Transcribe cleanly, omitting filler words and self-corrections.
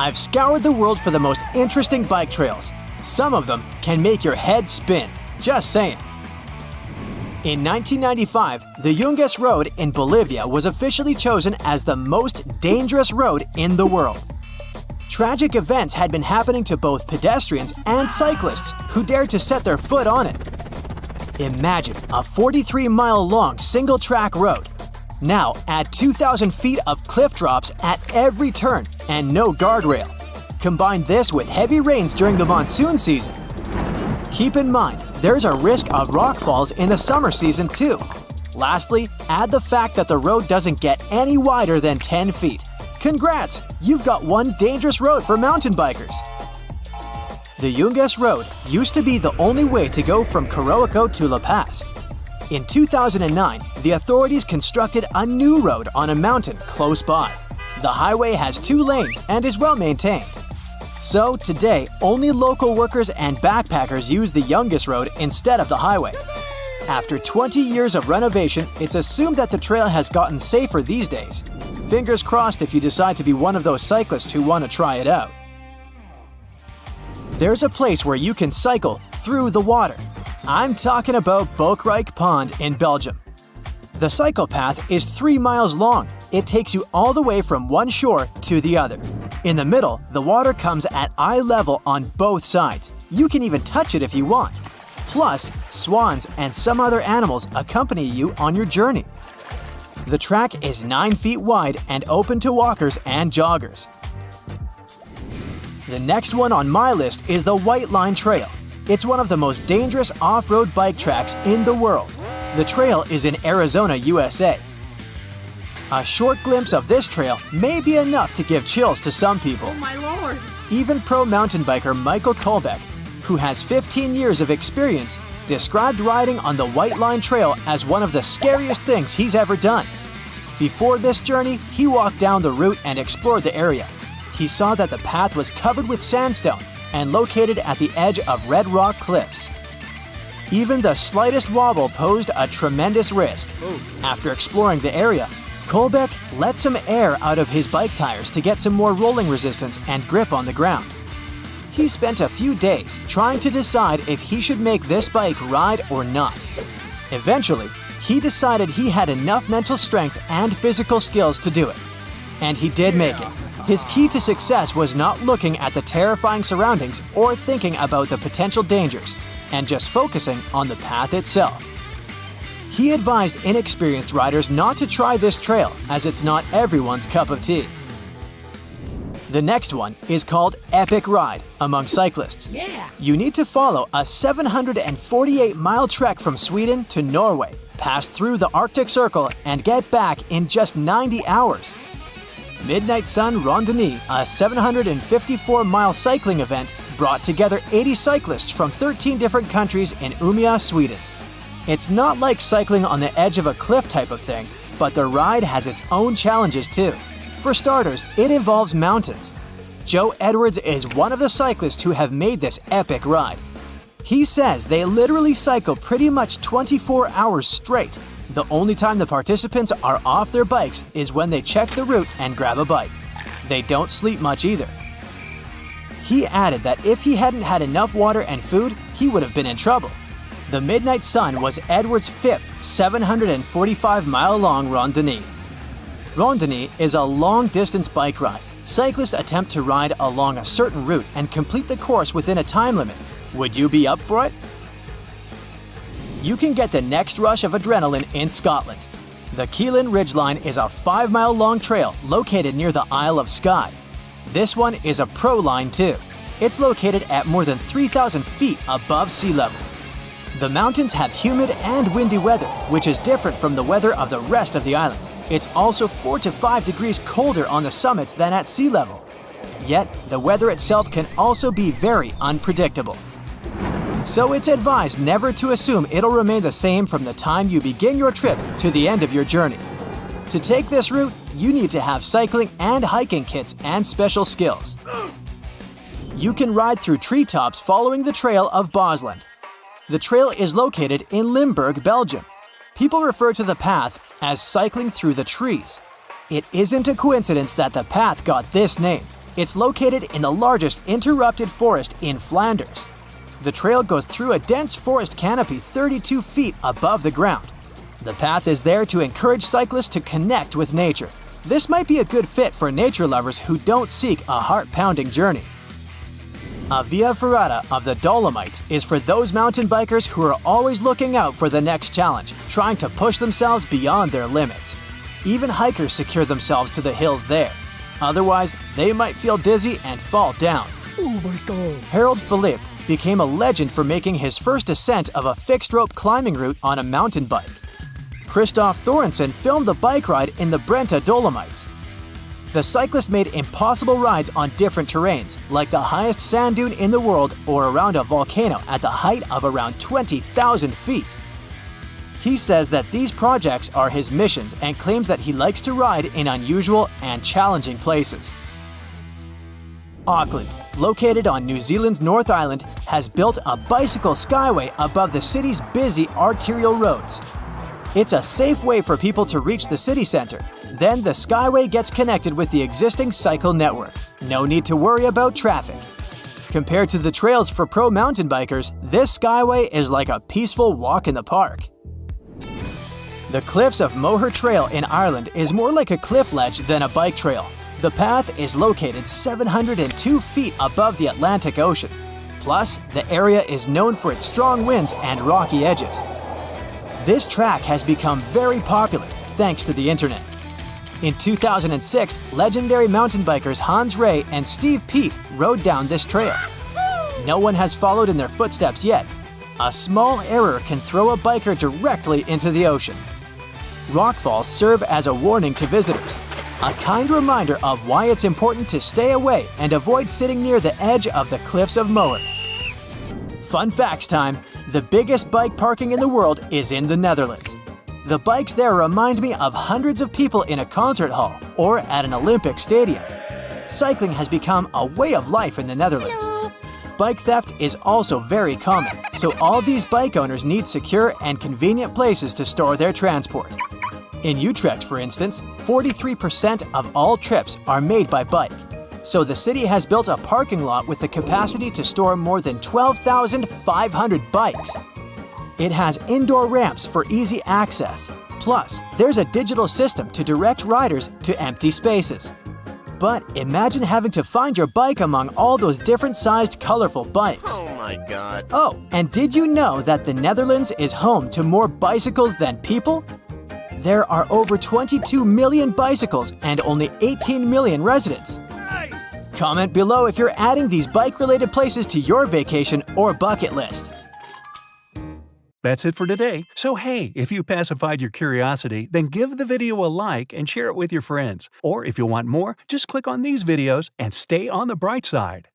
I've scoured the world for the most interesting bike trails. Some of them can make your head spin. Just saying. In 1995, the Yungas Road in Bolivia was officially chosen as the most dangerous road in the world. Tragic events had been happening to both pedestrians and cyclists who dared to set their foot on it. Imagine a 43-mile-long single-track road. Now add 2,000 feet of cliff drops at every turn and no guardrail. Combine this with heavy rains during the monsoon season. Keep in mind, there's a risk of rock falls in the summer season too. Lastly, add the fact that the road doesn't get any wider than 10 feet. Congrats! You've got one dangerous road for mountain bikers. The Yungas Road used to be the only way to go from Coroico to La Paz. In 2009, the authorities constructed a new road on a mountain close by. The highway has 2 lanes and is well maintained. So today, only local workers and backpackers use the Yungas Road instead of the highway. After 20 years of renovation, it's assumed that the trail has gotten safer these days. Fingers crossed if you decide to be one of those cyclists who want to try it out. There's a place where you can cycle through the water. I'm talking about Boekrijk Pond in Belgium. The cycle path is 3 miles long. It takes you all the way from one shore to the other. In the middle, the water comes at eye level on both sides. You can even touch it if you want. Plus, swans and some other animals accompany you on your journey. The track is 9 feet wide and open to walkers and joggers. The next one on my list is the White Line Trail. It's one of the most dangerous off-road bike tracks in the world. The trail is in Arizona, USA. A short glimpse of this trail may be enough to give chills to some people. Oh my lord! Even pro mountain biker Michael Kolbeck, who has 15 years of experience, described riding on the White Line Trail as one of the scariest things he's ever done. Before this journey, he walked down the route and explored the area. He saw that the path was covered with sandstone and located at the edge of red rock cliffs. Even the slightest wobble posed a tremendous risk. After exploring the area, Kolbeck let some air out of his bike tires to get some more rolling resistance and grip on the ground. He spent a few days trying to decide if he should make this bike ride or not. Eventually, he decided he had enough mental strength and physical skills to do it. And he did make it. His key to success was not looking at the terrifying surroundings or thinking about the potential dangers, and just focusing on the path itself. He advised inexperienced riders not to try this trail, as it's not everyone's cup of tea. The next one is called Epic Ride among cyclists. You need to follow a 748-mile trek from Sweden to Norway, pass through the Arctic Circle, and get back in just 90 hours. Midnight Sun Randonnée, a 754-mile cycling event, brought together 80 cyclists from 13 different countries in Umeå, Sweden. It's not like cycling on the edge of a cliff type of thing, but the ride has its own challenges too. For starters, it involves mountains. Joe Edwards is one of the cyclists who have made this epic ride. He says they literally cycle pretty much 24 hours straight. The only time the participants are off their bikes is when they check the route and grab a bite. They don't sleep much either. He added that if he hadn't had enough water and food, he would have been in trouble. The Midnight Sun was Edwards' 5th 745-mile-long randonnée. Randonnée is a long-distance bike ride. Cyclists attempt to ride along a certain route and complete the course within a time limit. Would you be up for it? You can get the next rush of adrenaline in Scotland. The Keelan Ridgeline is a 5-mile-long trail located near the Isle of Skye. This one is a pro line too. It's located at more than 3,000 feet above sea level. The mountains have humid and windy weather, which is different from the weather of the rest of the island. It's also 4 to 5 degrees colder on the summits than at sea level. Yet, the weather itself can also be very unpredictable. So it's advised never to assume it'll remain the same from the time you begin your trip to the end of your journey. To take this route, you need to have cycling and hiking kits and special skills. You can ride through treetops following the Trail of Bosland. The trail is located in Limburg, Belgium. People refer to the path as cycling through the trees. It isn't a coincidence that the path got this name. It's located in the largest interrupted forest in Flanders. The trail goes through a dense forest canopy 32 feet above the ground. The path is there to encourage cyclists to connect with nature. This might be a good fit for nature lovers who don't seek a heart-pounding journey. A Via Ferrata of the Dolomites is for those mountain bikers who are always looking out for the next challenge, trying to push themselves beyond their limits. Even hikers secure themselves to the hills there. Otherwise, they might feel dizzy and fall down. Oh my God. Harold Philippe became a legend for making his first ascent of a fixed-rope climbing route on a mountain bike. Christoph Thorensen filmed the bike ride in the Brenta Dolomites. The cyclist made impossible rides on different terrains, like the highest sand dune in the world or around a volcano at the height of around 20,000 feet. He says that these projects are his missions and claims that he likes to ride in unusual and challenging places. Auckland, located on New Zealand's North Island, has built a bicycle skyway above the city's busy arterial roads. It's a safe way for people to reach the city center. Then the skyway gets connected with the existing cycle network. No need to worry about traffic. Compared to the trails for pro mountain bikers, this skyway is like a peaceful walk in the park. The cliffs of Moher Trail in Ireland is more like a cliff ledge than a bike trail. The path is located 702 feet above the Atlantic Ocean. Plus, the area is known for its strong winds and rocky edges. This track has become very popular thanks to the internet. In 2006, legendary mountain bikers Hans Ray and Steve Peat rode down this trail. No one has followed in their footsteps yet. A small error can throw a biker directly into the ocean. Rockfalls serve as a warning to visitors, a kind reminder of why it's important to stay away and avoid sitting near the edge of the cliffs of Moher. Fun facts time: the biggest bike parking in the world is in the Netherlands. The bikes there remind me of hundreds of people in a concert hall or at an Olympic stadium. Cycling has become a way of life in the Netherlands. Bike theft is also very common, so all these bike owners need secure and convenient places to store their transport. In Utrecht, for instance, 43% of all trips are made by bike. So the city has built a parking lot with the capacity to store more than 12,500 bikes. It has indoor ramps for easy access. Plus, there's a digital system to direct riders to empty spaces. But imagine having to find your bike among all those different-sized, colorful bikes. Oh my God. Oh, and did you know that the Netherlands is home to more bicycles than people? There are over 22 million bicycles and only 18 million residents. Nice. Comment below if you're adding these bike-related places to your vacation or bucket list. That's it for today. So hey, if you pacified your curiosity, then give the video a like and share it with your friends. Or if you want more, just click on these videos and stay on the bright side.